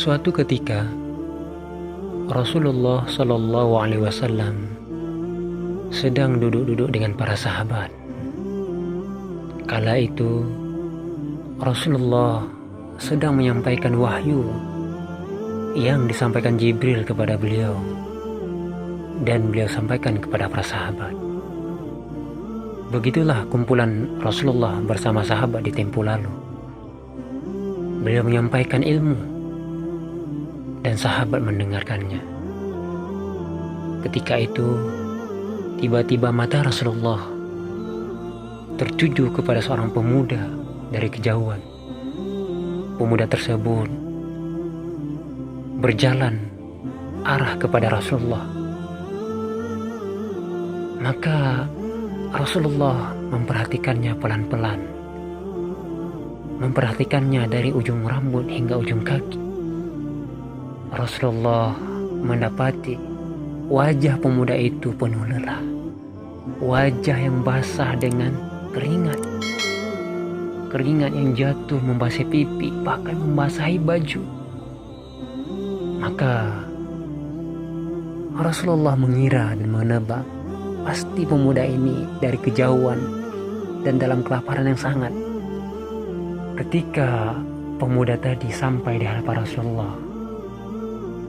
Suatu ketika Rasulullah Shallallahu Alaihi Wasallam sedang duduk-duduk dengan para sahabat. Kala itu Rasulullah sedang menyampaikan wahyu yang disampaikan Jibril kepada beliau dan beliau sampaikan kepada para sahabat. Begitulah kumpulan Rasulullah bersama sahabat di tempo lalu. Beliau menyampaikan ilmu dan sahabat mendengarkannya. Ketika itu tiba-tiba mata Rasulullah tertuju kepada seorang pemuda dari kejauhan. Pemuda tersebut berjalan arah kepada Rasulullah. Maka Rasulullah memperhatikannya pelan-pelan, memperhatikannya dari ujung rambut hingga ujung kaki. Rasulullah mendapati wajah pemuda itu penuh lelah, wajah yang basah dengan keringat yang jatuh membasahi pipi, bahkan membasahi baju. Maka Rasulullah mengira dan menebak, pasti pemuda ini dari kejauhan dan dalam kelaparan yang sangat. Ketika pemuda tadi sampai di hadapan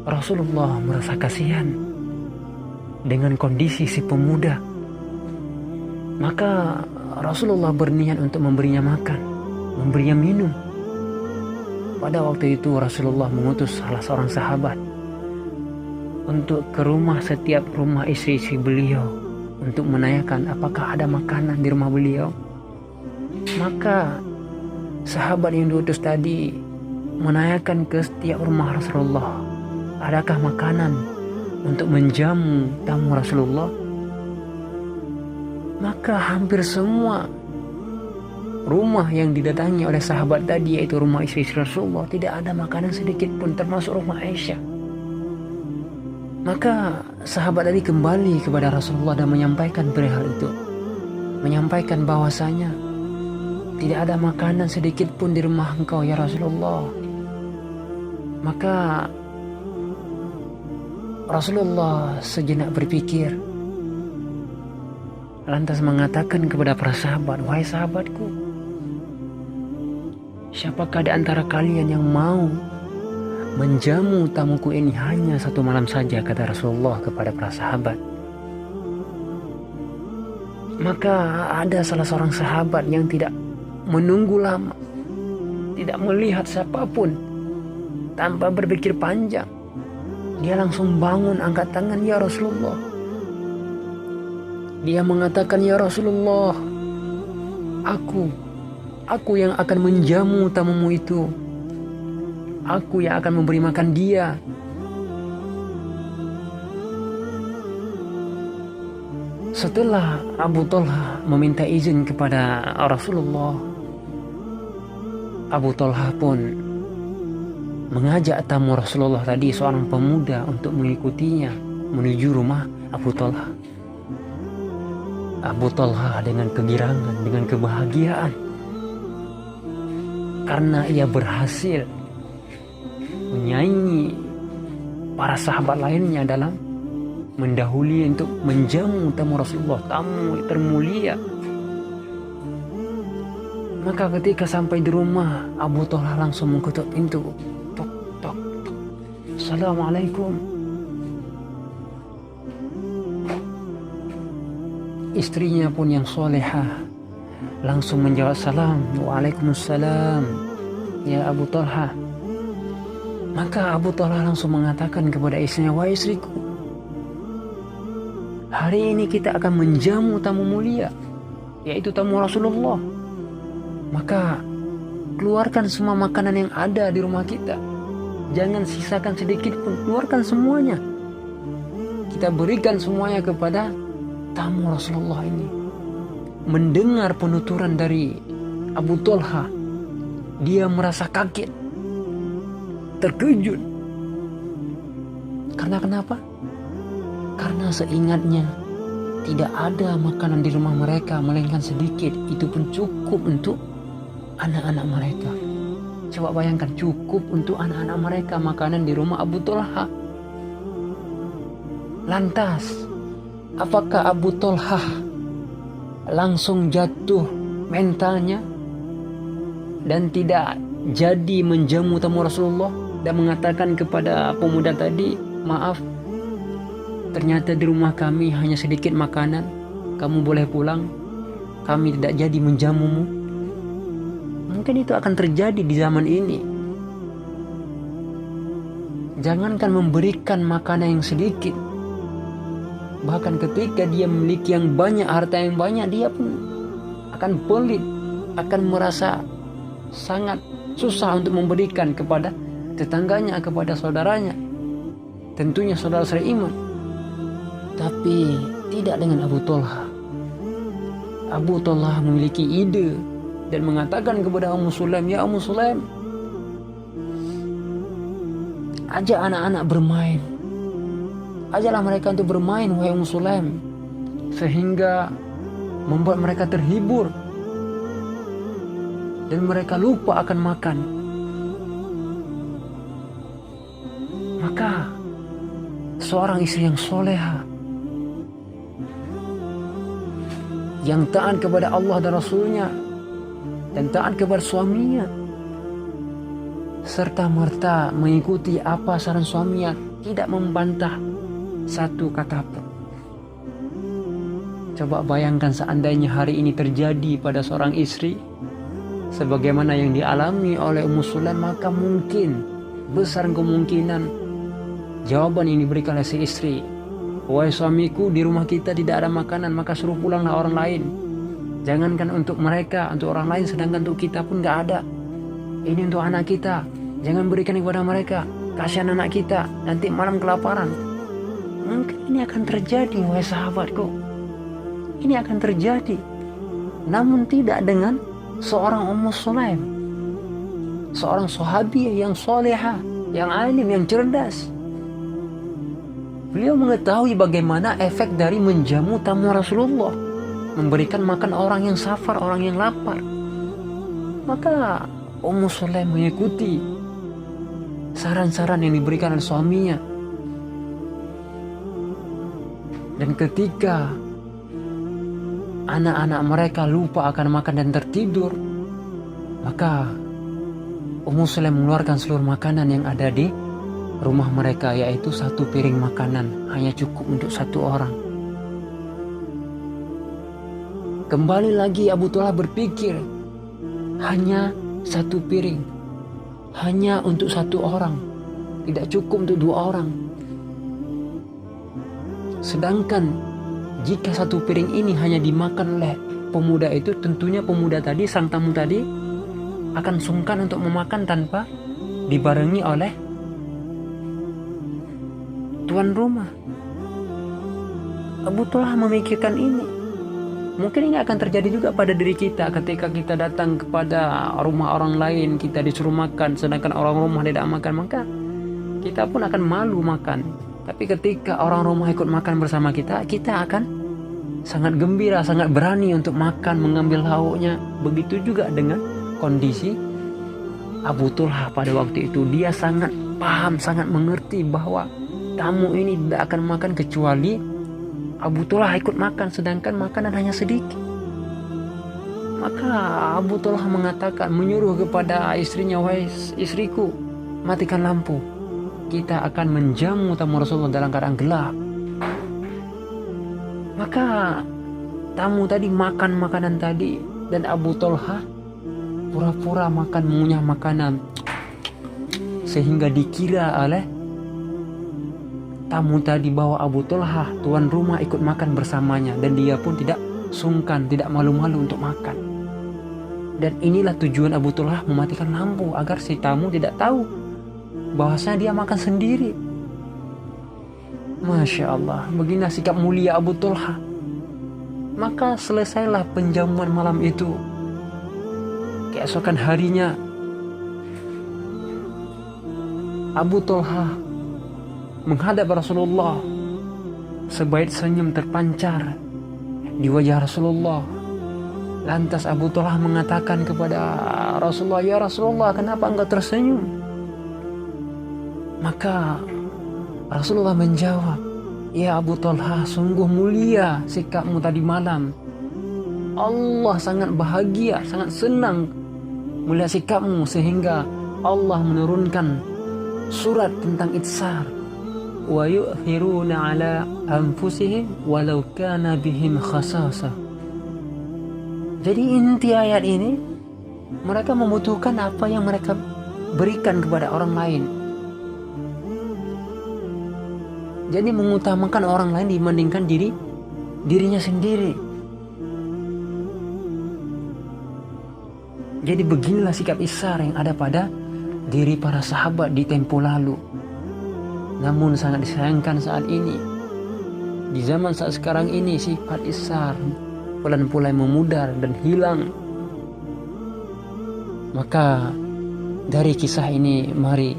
Rasulullah merasa kasihan dengan kondisi si pemuda. Maka Rasulullah berniat untuk memberinya makan, memberinya minum. Pada waktu itu Rasulullah mengutus salah seorang sahabat untuk ke setiap rumah istri-istri beliau untuk menanyakan apakah ada makanan di rumah beliau. Maka sahabat yang diutus tadi menanyakan ke setiap rumah Rasulullah, adakah makanan untuk menjamu tamu Rasulullah? Maka hampir semua rumah yang didatangi oleh sahabat tadi, yaitu rumah istri Rasulullah, tidak ada makanan sedikit pun, termasuk rumah Aisyah. Maka sahabat tadi kembali kepada Rasulullah dan menyampaikan perihal itu, menyampaikan bahwasanya tidak ada makanan sedikit pun di rumah engkau ya Rasulullah. Maka Rasulullah sejenak berpikir, lantas mengatakan kepada para sahabat, wahai sahabatku, siapakah di antara kalian yang mau menjamu tamuku ini hanya satu malam saja, kata Rasulullah kepada para sahabat. Maka ada salah seorang sahabat yang tidak menunggu lama, tidak melihat siapapun, tanpa berpikir panjang, dia langsung bangun, angkat tangan, ya Rasulullah. Dia mengatakan, ya Rasulullah, aku yang akan menjamu tamumu itu. Aku yang akan memberi makan dia. Setelah Abu Talha meminta izin kepada Rasulullah, Abu Talha pun mengajak tamu Rasulullah tadi, seorang pemuda, untuk mengikutinya menuju rumah Abu Talha. Abu Talha dengan kegirangan, dengan kebahagiaan, karena ia berhasil menyaingi para sahabat lainnya dalam mendahului untuk menjamu tamu Rasulullah, tamu termulia. Maka ketika sampai di rumah, Abu Talha langsung mengetuk pintu. Tok, tok, tok. Assalamualaikum. Istrinya pun yang solehah langsung menjawab salam. Waalaikumsalam ya Abu Talha. Maka Abu Talha langsung mengatakan kepada istrinya, wahai istriku, hari ini kita akan menjamu tamu mulia, yaitu tamu Rasulullah. Maka keluarkan semua makanan yang ada di rumah kita, jangan sisakan sedikit pun, keluarkan semuanya. Kita berikan semuanya kepada tamu Rasulullah ini. Mendengar penuturan dari Abu Talha, dia merasa kaget, terkejut. Karena kenapa? Karena seingatnya tidak ada makanan di rumah mereka melainkan sedikit, itu pun cukup untuk anak-anak mereka. Coba bayangkan, cukup untuk anak-anak mereka makanan di rumah Abu Tolha. Lantas, apakah Abu Tolha langsung jatuh mentalnya dan tidak jadi menjamu tamu Rasulullah dan mengatakan kepada pemuda tadi, maaf, ternyata di rumah kami hanya sedikit makanan, kamu boleh pulang, kami tidak jadi menjamumu? Mungkin itu akan terjadi di zaman ini. Jangankan memberikan makanan yang sedikit, bahkan ketika dia memiliki yang banyak, harta yang banyak, dia pun akan pelit, akan merasa sangat susah untuk memberikan kepada tetangganya, kepada saudaranya, tentunya saudara seiman. Tapi tidak dengan Abu Tolha. Abu Tolha memiliki ide dan mengatakan kepada Ummu Sulaim, ya Ummu Sulaim, ajak anak-anak bermain, ajaklah mereka untuk bermain, wahai Ummu Sulaim, sehingga membuat mereka terhibur dan mereka lupa akan makan. Maka seorang istri yang soleha, yang taat kepada Allah dan Rasulnya dan taat kepada suaminya, serta merta mengikuti apa saran suaminya, tidak membantah satu kata pun. Coba bayangkan seandainya hari ini terjadi pada seorang istri sebagaimana yang dialami oleh Ummu Sulaim, maka mungkin besar kemungkinan jawaban ini diberikan oleh si istri, wahai suamiku, di rumah kita tidak ada makanan, maka suruh pulanglah orang lain. Jangankan untuk mereka, untuk orang lain, sedangkan untuk kita pun gak ada. Ini untuk anak kita, jangan berikan kepada mereka, kasihan anak kita, nanti malam kelaparan. Mungkin ini akan terjadi, wahai sahabatku. Ini akan terjadi. Namun tidak dengan seorang Ummu Sulaim, seorang sahabi yang soleha, yang alim, yang cerdas. Beliau mengetahui bagaimana efek dari menjamu tamu Rasulullah, memberikan makan orang yang safar, orang yang lapar. Maka Ummu Sulaim mengikuti saran-saran yang diberikan oleh suaminya. Dan ketika anak-anak mereka lupa akan makan dan tertidur, maka Ummu Sulaim mengeluarkan seluruh makanan yang ada di rumah mereka, yaitu 1 piring makanan, hanya cukup untuk 1 orang. Kembali lagi Abu Tolha berpikir, hanya 1 piring, hanya untuk 1 orang, tidak cukup untuk 2 orang. Sedangkan jika 1 piring ini hanya dimakan oleh pemuda itu, tentunya pemuda tadi, sang tamu tadi, akan sungkan untuk memakan tanpa dibarengi oleh tuan rumah. Abu Tolha memikirkan ini. Mungkin ini akan terjadi juga pada diri kita ketika kita datang kepada rumah orang lain, kita disuruh makan sedangkan orang rumah tidak makan, maka kita pun akan malu makan. Tapi ketika orang rumah ikut makan bersama kita, kita akan sangat gembira, sangat berani untuk makan, mengambil lauknya. Begitu juga dengan kondisi Abu Tolha pada waktu itu. Dia sangat paham, sangat mengerti bahwa tamu ini tidak akan makan kecuali Abu Tolha ikut makan, sedangkan makanan hanya sedikit. Maka Abu Tolha mengatakan, menyuruh kepada istrinya, wahai istriku, matikan lampu, kita akan menjamu tamu Rasulullah dalam keadaan gelap. Maka tamu tadi makan makanan tadi, dan Abu Tolha pura-pura makan, mengunyah makanan, sehingga dikira oleh tamu tadi bahwa Abu Tolha, tuan rumah, ikut makan bersamanya, dan dia pun tidak sungkan, tidak malu-malu untuk makan. Dan inilah tujuan Abu Tolha mematikan lampu, agar si tamu tidak tahu bahwasanya dia makan sendiri. Masya Allah, begini sikap mulia Abu Tolha. Maka selesailah penjamuan malam itu. Keesokan harinya Abu Tolha menghadap Rasulullah, sebaik senyum terpancar di wajah Rasulullah. Lantas Abu Talha mengatakan kepada Rasulullah, "Ya Rasulullah, kenapa engkau tersenyum?" Maka Rasulullah menjawab, "Ya Abu Talha, sungguh mulia sikapmu tadi malam. Allah sangat bahagia, sangat senang melihat sikapmu sehingga Allah menurunkan surat tentang itsar. Wa yu'thiruna ala anfusihim walau kana bihim khasasah." Jadi inti ayat ini, mereka membutuhkan apa yang mereka berikan kepada orang lain. Jadi mengutamakan orang lain dibandingkan dirinya sendiri. Jadi beginilah sikap isar yang ada pada diri para sahabat di tempo lalu. Namun sangat disayangkan saat ini, di zaman saat sekarang ini, sifat isar pelan-pelan memudar dan hilang. Maka dari kisah ini mari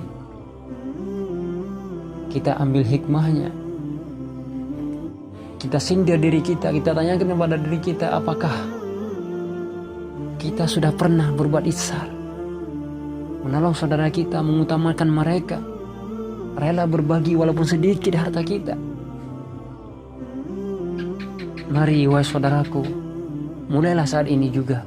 kita ambil hikmahnya. Kita sindir diri kita, kita tanyakan kepada diri kita, apakah kita sudah pernah berbuat isar, menolong saudara kita, mengutamakan mereka, rela berbagi walaupun sedikit harta kita. Mari wahai saudaraku, mulailah saat ini juga